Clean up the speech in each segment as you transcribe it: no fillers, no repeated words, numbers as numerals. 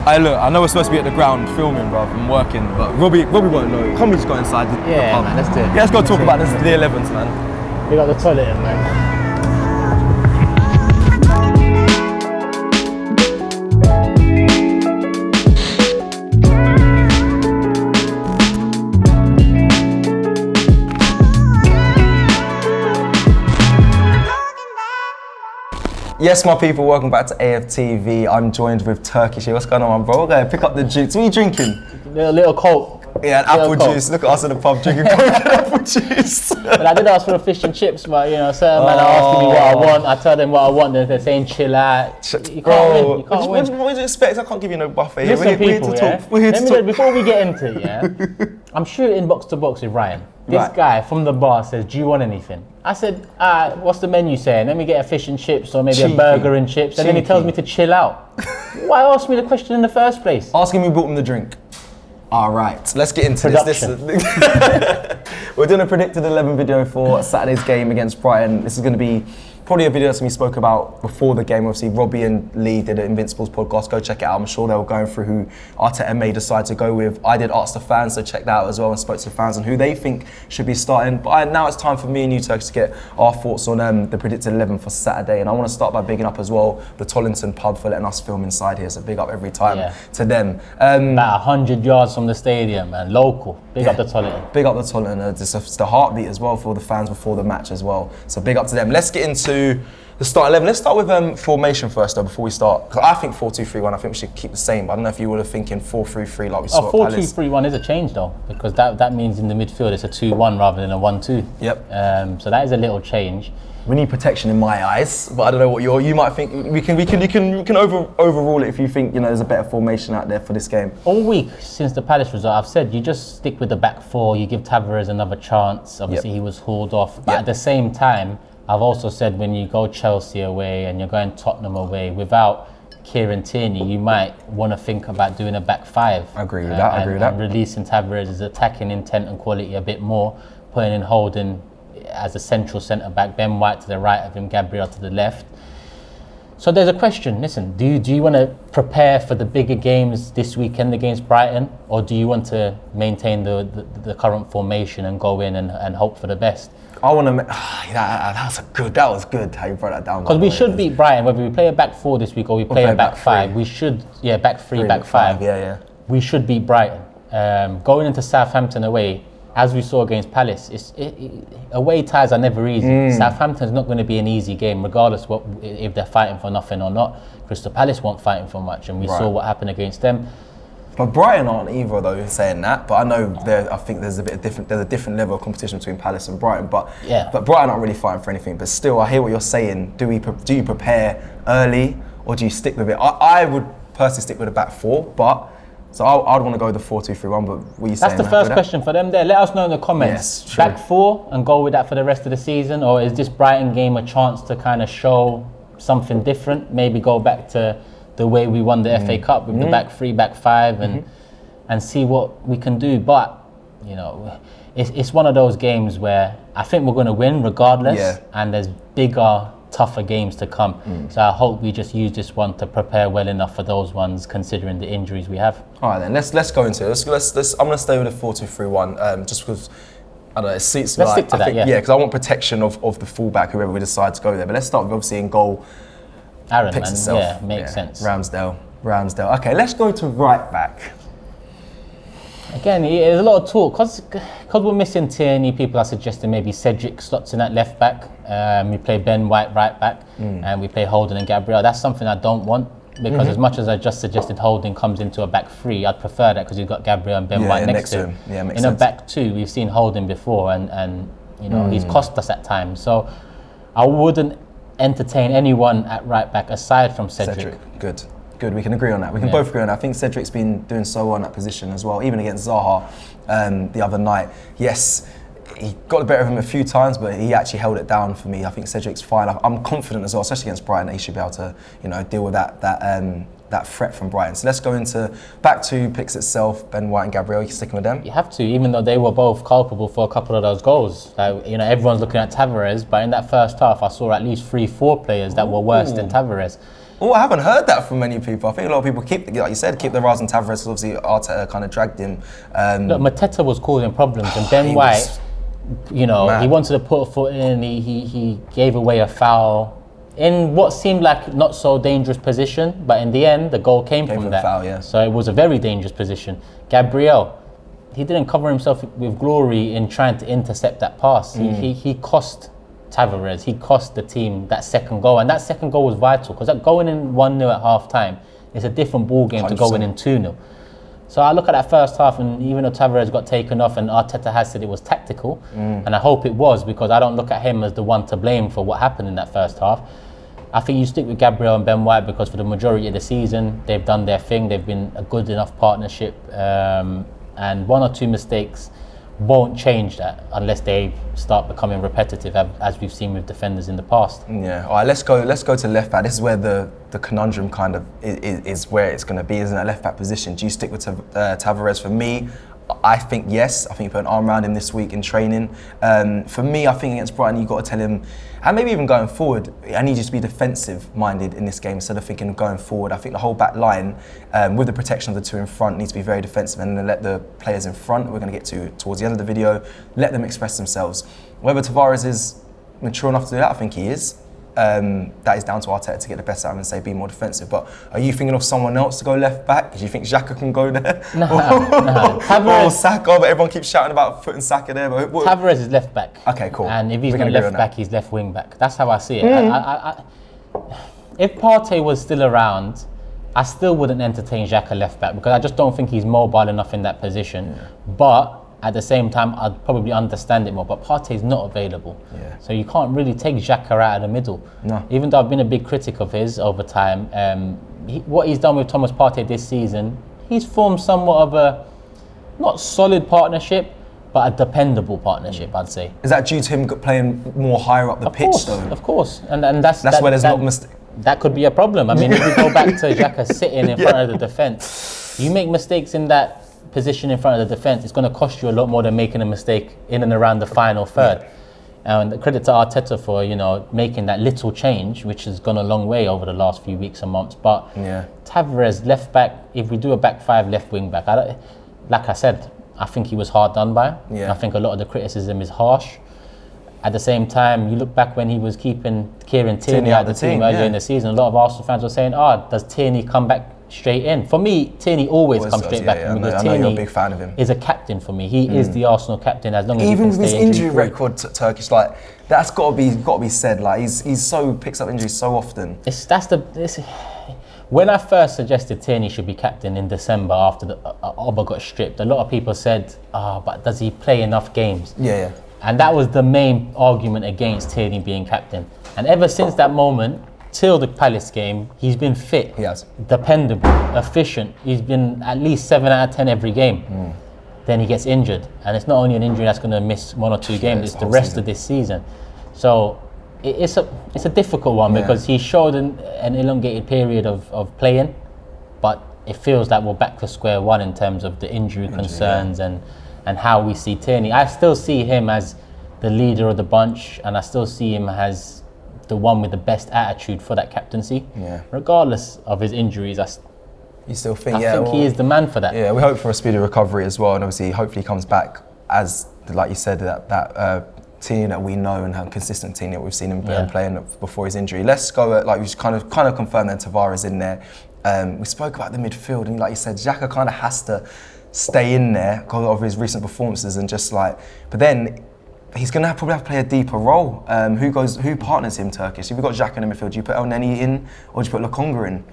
I know we're supposed to be at the ground filming, bro, and working, but Robbie won't know. Can't we just go inside the pub? Man, let's do it. Yeah, let's go talk about the 11s, man. We got the toilet in, man. Yes, my people, welcome back to AFTV. I'm joined with Turkish here. What's going on, bro? We're going to pick up the juice. What are you drinking? A little Coke. Yeah, an apple juice. Look at us in the pub drinking Coke and apple juice. But I did ask for the fish and chips, but certain men are asking me what I want. I tell them what I want, and they're saying chill out. You can't win. You can't win. What do you expect? I can't give you no buffet here. Listen, we're here to talk. We're here to talk. Before we get into it, I'm shooting box to box with Ryan. This guy from the bar says, "Do you want anything?" I said, "What's the menu saying? Let me get a fish and chips or maybe a burger and chips." And then he tells me to chill out. Why ask me the question in the first place? Asking me brought him the drink. All right, let's get into this. We're doing a predicted 11 video for Saturday's game against Brighton. This is going to be probably a video that we spoke about before the game. Obviously, Robbie and Lee did an Invincibles podcast. Go check it out. I'm sure they were going through who Arteta may decide to go with. I did ask the fans, so check that out as well, and spoke to the fans on who they think should be starting. But now it's time for me and you, Turkish, to get our thoughts on the predicted 11 for Saturday. And I want to start by bigging up as well the Tollington pub for letting us film inside here. So big up every time to them. About 100 yards from the stadium and local. Big up the Tollington. Big up the Tollington. It's the heartbeat as well for the fans before the match as well. So big up to them. Let's get into the start 11. Let's start with formation first though, before we start. Because I think 4-2-3-1, I think we should keep the same. But I don't know if you were thinking 4-3-3 like we saw at Palace. 4-2-3-1 is a change though, because that means in the midfield it's a 2-1 rather than a 1-2. Yep. So that is a little change. We need protection in my eyes, but I don't know what you might think. We can overrule it if you think there's a better formation out there for this game. All week since the Palace result, I've said you just stick with the back four. You give Tavares another chance. Obviously, he was hauled off, but at the same time, I've also said when you go Chelsea away and you're going Tottenham away without Kieran Tierney, you might want to think about doing a back five. I agree with that. And releasing Tavares' attacking intent and quality a bit more, putting in Holding as a central centre back, Ben White to the right of him, Gabriel to the left. So there's a question. Listen, do you want to prepare for the bigger games this weekend against Brighton, or do you want to maintain the current formation and go in and hope for the best? I want to. That was good. How you brought that down. Because we should beat Brighton, whether we play a back four this week or we play a back five. We should, back three, back five. Yeah. We should beat Brighton. Going into Southampton away, as we saw against Palace, away ties are never easy. Southampton's not going to be an easy game, regardless if they're fighting for nothing or not. Crystal Palace weren't fighting for much, and we saw what happened against them. But Brighton aren't either, though, saying that. But I know I think there's a different level of competition between Palace and Brighton. But Brighton aren't really fighting for anything. But still, I hear what you're saying. Do you prepare early, or do you stick with it? I would personally stick with a back four, so I'd want to go with the 4-2-3-1, but what are you saying? That's the first question for them there. Let us know in the comments. Yes, back four and go with that for the rest of the season, or is this Brighton game a chance to kind of show something different? Maybe go back to the way we won the FA Cup with the back three, back five, and see what we can do. But it's one of those games where I think we're going to win regardless, and there's bigger, tougher games to come. So I hope we just use this one to prepare well enough for those ones, considering the injuries we have. All right, then let's go into it. Let's I'm going to stay with the 4-2-3-1, just because I don't know, it suits me. Let's stick to that. Because I want protection of the fullback, whoever we decide to go there. But let's start with obviously in goal. Aaron, picks itself. Makes sense. Ramsdale. Okay, let's go to right back. Again, there's a lot of talk because we're missing Tierney. People are suggesting maybe Cedric slots in at left back. We play Ben White right back, and we play Holding and Gabriel. That's something I don't want, because as much as I just suggested Holding comes into a back three, I'd prefer that because you've got Gabriel and Ben White next to him. Yeah, makes in sense. a back two, we've seen Holding before, and he's cost us at times. So I wouldn't entertain anyone at right back aside from Cedric. Good, we can agree on that. We can both agree on that. I think Cedric's been doing so well in that position as well, even against Zaha the other night. Yes, he got the better of him a few times, but he actually held it down for me. I think Cedric's fine. I'm confident as well, especially against Brighton, that he should be able to deal with that threat from Brighton. So let's go into back two picks itself, Ben White and Gabriel. You sticking with them? You have to, even though they were both culpable for a couple of those goals. Everyone's looking at Tavares, but in that first half, I saw at least 3-4 players that were worse than Tavares. Oh, I haven't heard that from many people. I think a lot of people like you said, keep their eyes on Tavares. Obviously, Arteta kind of dragged him. Look, Mateta was causing problems, and Ben White, he wanted to put a foot in. He gave away a foul in what seemed like not so dangerous position, but in the end, the goal came from that. Foul, yeah. So it was a very dangerous position. Gabriel, he didn't cover himself with glory in trying to intercept that pass. He cost Tavares, he cost the team that second goal, and that second goal was vital because going in 1-0 at half time is a different ball game 100%. To going in 2-0. So I look at that first half, and even though Tavares got taken off, and Arteta has said it was tactical, and I hope it was, because I don't look at him as the one to blame for what happened in that first half. I think you stick with Gabriel and Ben White because for the majority of the season they've done their thing. They've been a good enough partnership, and one or two mistakes won't change that unless they start becoming repetitive, as we've seen with defenders in the past. Yeah. All right. Let's go to left back. This is where the conundrum kind of is where it's going to be, isn't it? Left back position. Do you stick with Tavares? For me, I think yes. I think you put an arm around him this week in training. For me, I think against Brighton, you've got to tell him, and maybe even going forward, I need you to be defensive-minded in this game instead of thinking going forward. I think the whole back line, with the protection of the two in front, needs to be very defensive, and then let the players in front, we're going to get to towards the end of the video, let them express themselves. Whether Tavares is mature enough to do that, I think he is. That is down to Arteta to get the best out of him and say be more defensive. But are you thinking of someone else to go left back? Do you think Xhaka can go there? No. Or Saka, but everyone keeps shouting about putting Saka there. But Tavares is left back. Okay, cool. And if he's not left back, he's left wing back. That's how I see it. If Partey was still around, I still wouldn't entertain Xhaka left back because I just don't think he's mobile enough in that position. Yeah. But at the same time, I'd probably understand it more. But Partey's not available. Yeah. So you can't really take Xhaka out of the middle. No. Even though I've been a big critic of his over time, what he's done with Thomas Partey this season, he's formed somewhat of a, not solid partnership, but a dependable partnership, I'd say. Is that due to him playing more higher up the pitch, though? Of course. And that's where there's not mistake. That could be a problem. I mean, if we go back to Xhaka sitting in front of the defence, you make mistakes in that position in front of the defence, it's going to cost you a lot more than making a mistake in and around the final third. And credit to Arteta for making that little change, which has gone a long way over the last few weeks and months. But Tavares left back, if we do a back five, left wing back, like I said, I think he was hard done by. I think a lot of the criticism is harsh. At the same time, you look back when he was keeping Kieran Tierney out of the team earlier in the season, a lot of Arsenal fans were saying, does Tierney come back straight in? For me, Tierney always comes straight back in because Tierney you're a big fan of him. Is a captain for me. He is the Arsenal captain as long as even he can with stay his injury injury-free. record, Turkish, like that's got to be said. Like he's so picks up injuries so often. When I first suggested Tierney should be captain in December after the Oba got stripped, a lot of people said, but does he play enough games? Yeah. And that was the main argument against Tierney being captain. And ever since that moment, till the Palace game, he's been fit, he has. Dependable, efficient. He's been at least 7 out of 10 every game. Then he gets injured. And it's not only an injury that's going to miss 1 or 2 games, it's the rest of this season. So it's a difficult one because he showed an elongated period of playing, but it feels like we're back to square one in terms of the injury concerns and how we see Tierney. I still see him as the leader of the bunch, and I still see him as the one with the best attitude for that captaincy. Regardless of his injuries, you still think? I think he is the man for that. Yeah, we hope for a speedy recovery as well, and obviously, hopefully, he comes back as, like you said, that Tierney that we know and how consistent Tierney that we've seen him playing before his injury. Let's go like we just kind of confirmed that Tavares in there. We spoke about the midfield, and like you said, Xhaka kind of has to stay in there because of his recent performances and just like, but then he's going to probably have to play a deeper role. Who partners him, Turkish? If you've got Xhaka in the midfield, do you put El Neni in or do you put Lokonga in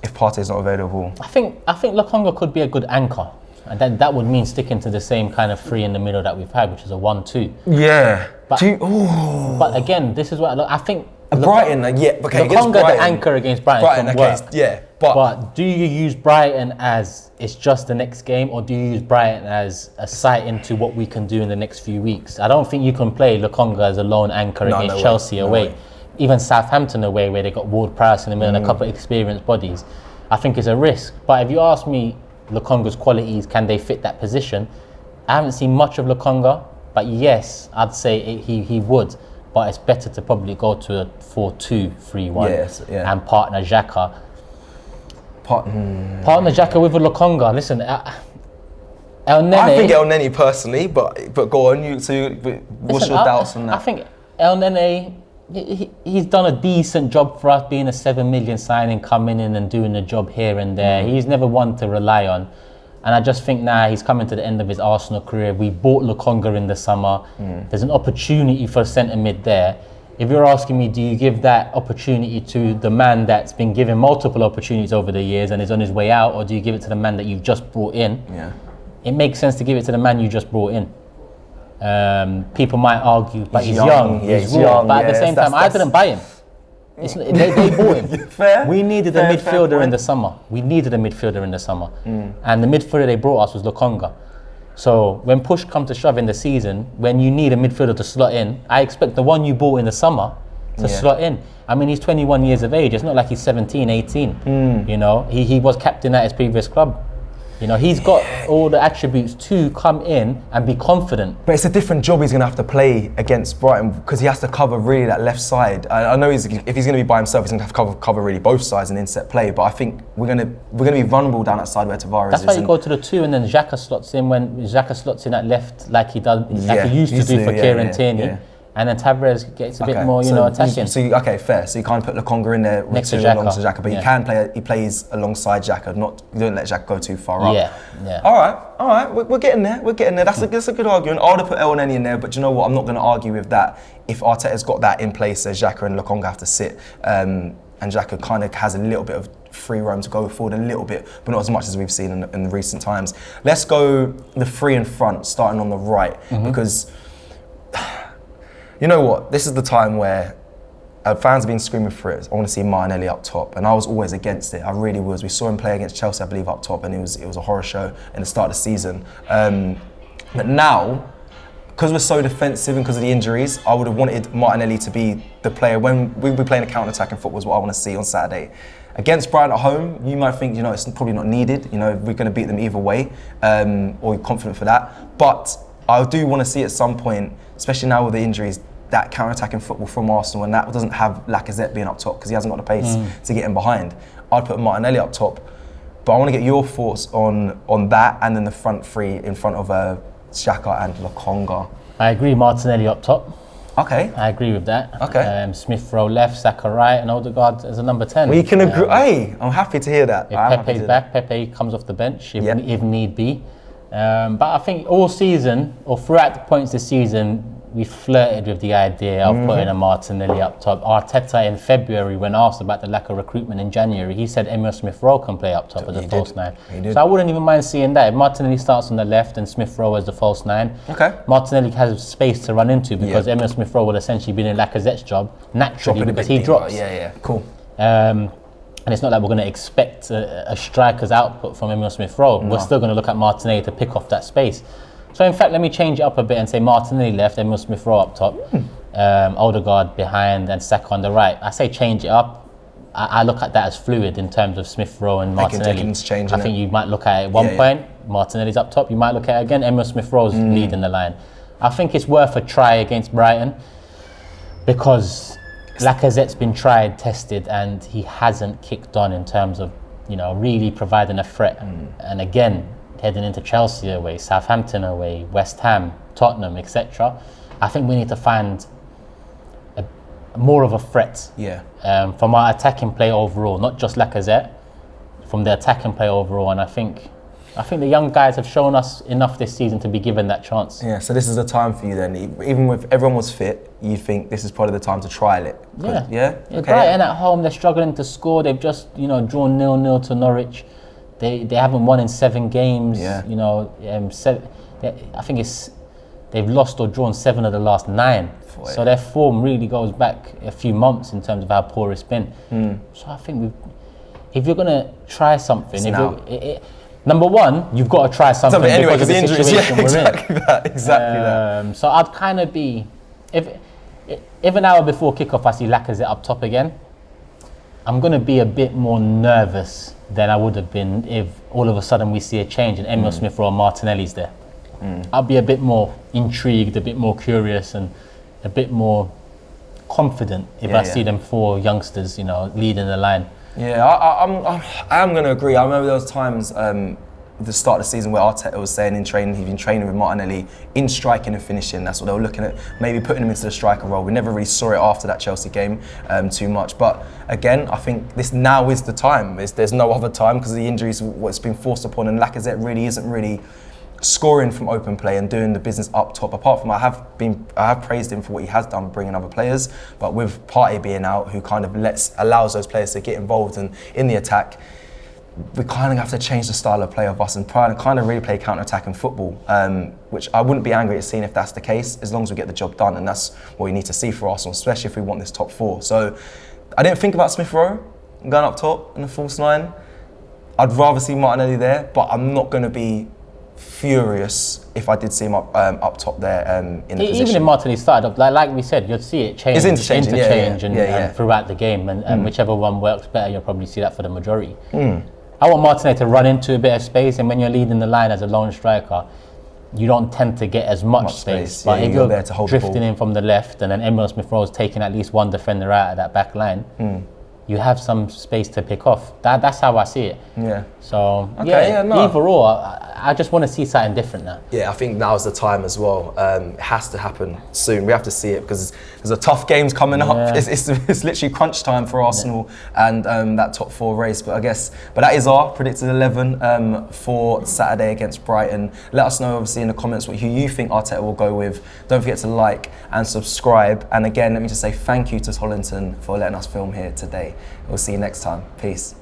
if Partey's not available? I think Lokonga could be a good anchor. And that would mean sticking to the same kind of three in the middle that we've had, which is a 1-2. Yeah. But again, this is what I think. Brighton, Lokonga, the anchor against Brighton can work. But do you use Brighton as it's just the next game, or do you use Brighton as a sight into what we can do in the next few weeks? I don't think you can play Lokonga as a lone anchor against Chelsea away. Even Southampton away, where they got Ward-Prowse in the middle and a couple of experienced bodies. I think it's a risk. But if you ask me, Lokonga's qualities, can they fit that position? I haven't seen much of Lokonga, but yes, I'd say he would. but it's better to probably go to a 4-2-3-1 and partner Xhaka. Partner Xhaka with a Lokonga. Listen, El Nene. I think El Nene personally, but go on. What's your doubts on that? I think El Nene, he's done a decent job for us, being a 7 million signing, coming in and doing a job here and there. He's never one to rely on. And I just think now he's coming to the end of his Arsenal career. We bought Lokonga in the summer. There's an opportunity for a centre mid there. If you're asking me, do you give that opportunity to the man that's been given multiple opportunities over the years and is on his way out, or do you give it to the man that you've just brought in? Yeah. It makes sense to give it to the man you just brought in. People might argue, but he's young, he's raw. Young, but at the same time, I didn't buy him. They bought him. Fair. We needed a midfielder in the summer. And the midfielder they brought us was Lokonga. So when push comes to shove in the season, when you need a midfielder to slot in, I expect the one you bought in the summer to slot in. I mean, he's 21 years of age. It's not like he's 17, 18. You know, he was captain at his previous club. You know, he's got all the attributes to come in and be confident. But it's a different job he's going to have to play against Brighton, because he has to cover really that left side. I know if he's going to be by himself, he's going to have to cover really both sides and inset play. But I think we're going to be vulnerable down that side where Tavares is. That's why you go to the 2 and then Xhaka slots in when Xhaka slots in at left, like he used to do for Kieran Tierney. Yeah. And then Tavares gets a bit more, attacking. Okay, fair. So you can't put Lokonga in there next to Xhaka, but he plays alongside Xhaka. You don't let Xhaka go too far up. Yeah. All right. We're getting there. That's a good argument. I would have put El Neni in there, but you know what? I'm not going to argue with that. If Arteta's got that in place, Xhaka and Lokonga have to sit, and Xhaka kind of has a little bit of free roam to go forward a little bit, but not as much as we've seen in the recent times. Let's go the 3 in front, starting on the right, because. You know what? This is the time where fans have been screaming for it. I want to see Martinelli up top, and I was always against it. I really was. We saw him play against Chelsea, I believe, up top, and it was a horror show in the start of the season. But now, because we're so defensive and because of the injuries, I would have wanted Martinelli to be the player when we'll be playing a counter-attacking football. Is what I want to see on Saturday. Against Brighton at home, you might think, it's probably not needed. We're going to beat them either way, or you're confident for that. But I do want to see at some point, especially now with the injuries, that counter-attacking football from Arsenal, and that doesn't have Lacazette being up top because he hasn't got the pace to get in behind. I'd put Martinelli up top, but I want to get your thoughts on that, and then the front 3 in front of Xhaka and Lokonga. I agree, Martinelli up top. Okay. I agree with that. Okay. Smith Rowe left, Saka right, and Odegaard as a number 10. We can agree. Hey, I'm happy to hear that. If Pepe's back, Pepe comes off the bench if need be. But I think all season, or throughout the points this season, we flirted with the idea of putting a Martinelli up top. Arteta in February, when asked about the lack of recruitment in January, he said Emile Smith Rowe can play up top as a false 9. So I wouldn't even mind seeing that. If Martinelli starts on the left and Smith Rowe as the false 9, Martinelli has space to run into, because Emile Smith Rowe would essentially be in Lacazette's job naturally because he drops. Cool. And it's not like we're going to expect a striker's output from Emile Smith Rowe. No. We're still going to look at Martinelli to pick off that space. So in fact, let me change it up a bit and say Martinelli left, Emile Smith Rowe up top, Odegaard behind, and Saka on the right. I say change it up. I look at that as fluid in terms of Smith Rowe and Martinelli. I think you might look at it at one point, Martinelli's up top. You might look at it again, Emile Smith Rowe's leading the line. I think it's worth a try against Brighton, because Lacazette's been tried, tested, and he hasn't kicked on in terms of, really providing a threat. And again, heading into Chelsea away, Southampton away, West Ham, Tottenham, etc. I think we need to find more of a threat from our attacking play overall, not just Lacazette, from the attacking play overall. And I think the young guys have shown us enough this season to be given that chance. Yeah, so this is the time for you then. Even if everyone was fit, you think this is probably the time to trial it? Yeah? Okay. Brighton at home, they're struggling to score. They've just, drawn 0-0 to Norwich. They haven't won in 7 games. I think they've lost or drawn 7 of the last 9. So their form really goes back a few months in terms of how poor it's been. So I think if you're going to try something, number one, you've got to try something anyway, because of the injuries, situation we're exactly in. Exactly that. So I'd kind of be, if an hour before kickoff I see Lacazette up top again, I'm going to be a bit more nervous than I would have been if all of a sudden we see a change and Emile Smith Rowe and Martinelli's there. I'll be a bit more intrigued, a bit more curious, and a bit more confident if I see them 4 youngsters, you know, leading the line. Yeah, I am going to agree. I remember there was times at the start of the season where Arteta was saying in training, he'd been training with Martinelli in striking and finishing. That's what they were looking at, maybe putting him into the striker role. We never really saw it after that Chelsea game too much. But again, I think this now is the time. There's no other time because of the injuries, what's been forced upon, and Lacazette really isn't really scoring from open play and doing the business up top. Apart from I have praised him for what he has done bringing other players, but with Partey being out, who kind of allows those players to get involved in the attack, we kind of have to change the style of play of us and kind of really play counter-attacking football, which I wouldn't be angry at seeing if that's the case, as long as we get the job done, and that's what we need to see for Arsenal, especially if we want this top 4. So I didn't think about Smith Rowe going up top in the false 9. I'd rather see Martinelli there, but I'm not going to be furious if I did see him up top there in the position. Even if Martinelli started up, like we said, you'd see it change, interchange and throughout the game, and whichever one works better, you'll probably see that for the majority. I want Martinelli to run into a bit of space, and when you're leading the line as a lone striker, you don't tend to get as much space. But if you're there to hold drifting in from the left, and then Emile Smith-Rowe's taking at least one defender out of that back line, you have some space to pick off. That's how I see it. Yeah. So overall, I just want to see something different now. Yeah, I think now's the time as well. It has to happen soon. We have to see it because there's a tough games coming up. It's literally crunch time for Arsenal and that top 4 race. But that is our predicted 11 for Saturday against Brighton. Let us know obviously in the comments who you think Arteta will go with. Don't forget to like and subscribe. And again, let me just say thank you to Tollington for letting us film here today. We'll see you next time. Peace.